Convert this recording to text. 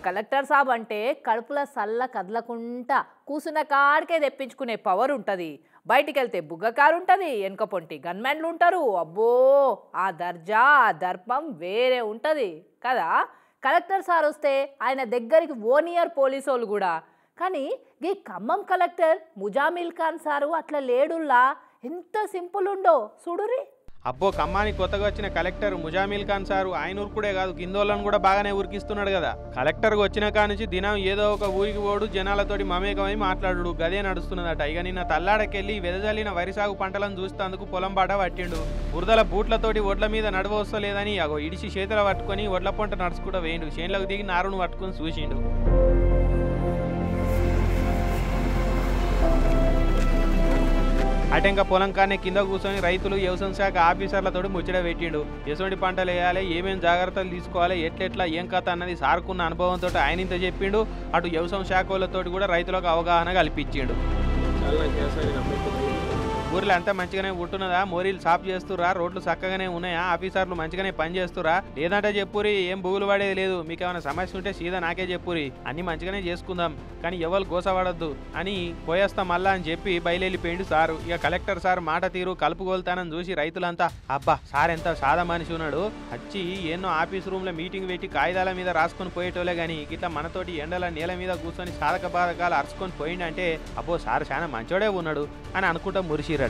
Collector సాబ్ అంటే కడుపుల సల్ల కదలకుండా కూసున్న కాడికే తెప్పించుకునే పవర్ ఉంటుంది. బయటికి వెళ్తే బుగ్గకారు ఉంటుంది, వెనక పొంటి గన్మెన్లు ఉంటారు. అబ్బో, ఆ దర్జా ఆ దర్పం వేరే ఉంటుంది కదా. కలెక్టర్ సార్ వస్తే ఆయన దగ్గరికి ఓనియర్ పోలీసు వాళ్ళు కూడా. కానీ ఈ ఖమ్మం కలెక్టర్ ముజామిల్ ఖాన్ సారు అట్లా లేడుల్లా. ఎంత సింపుల్ ఉండో చూడురి. అబ్బో, ఖమ్మానికి కొత్తగా వచ్చిన కలెక్టర్ ముజామిల్ ఖాన్ సారు ఆయన ఊరుకుడే కాదు, కిందోళ్ళను కూడా బాగానే ఉరికిస్తున్నాడు కదా. కలెక్టర్కి వచ్చిన కానుంచి దినం ఏదో ఒక ఊరికి పోడు, జనాలతోటి మమేకమై మాట్లాడు, గదే నడుస్తున్నదట. ఇక నిన్న తల్లాడకెళ్ళి వెదజల్లిన వరి సాగు పంటలను చూస్తేందుకు పొలం బాట పట్టిండు. బురదల బూట్లతోటి ఒడ్ల మీద నడవస్తలేదని అగో ఇడిచి చేతులు పట్టుకొని ఒడ్ల పంట నడుచుకుంటూ వేయండు. చేనులకు దిగి నారును పట్టుకొని చూసిండు. అటెంక పొలం కానే కింద కూర్చొని రైతులు వ్యవసాయ శాఖ ఆఫీసర్లతో ముచ్చట పెట్టిండు. ఎటువంటి పంటలు వేయాలి, ఏమేమి జాగ్రత్తలు తీసుకోవాలి, ఎట్లెట్లా ఏం కథ అన్నది సార్కున్న అనుభవంతో ఆయన ఇంత చెప్పిండు. అటు వ్యవసాయ శాఖ వాళ్ళతో కూడా రైతులకు అవగాహన కల్పించిండు. ఊర్లో అంతా మంచిగానే ఉంటున్నదా, మోరీలు సాఫ్ చేస్తురా, రోడ్లు చక్కగానే ఉన్నాయా, ఆఫీసర్లు మంచిగానే పని చేస్తురా, లేదంటే చెప్పురి, ఏం బుగులు పడేది లేదు, మీకు ఏమైనా సమస్య ఉంటే సీదా నాకే చెప్పురి, అన్ని మంచిగానే చేసుకుందాం, కానీ ఎవరు గోసపడద్దు అని పోయేస్తాం మళ్ళా అని చెప్పి బయలుపోయిండు సారు. ఇక కలెక్టర్ సార్ మాట తీరు కలుపుకోలుతానని చూసి రైతులంతా అబ్బా సార్ ఎంత సాదా మనిషి ఉన్నాడు, వచ్చి ఎన్నో ఆఫీస్ రూమ్ లో మీటింగ్ పెట్టి కాగితాల మీద రాసుకొని పోయేటోలే గానీ ఇట్లా మనతోటి ఎండల నేల మీద కూర్చొని సాధక బాధకాలు అరుచుకొని పోయిండంటే అబ్బో సార్ చాలా మంచోడే ఉన్నాడు అని అనుకుంటా మురిసిరట.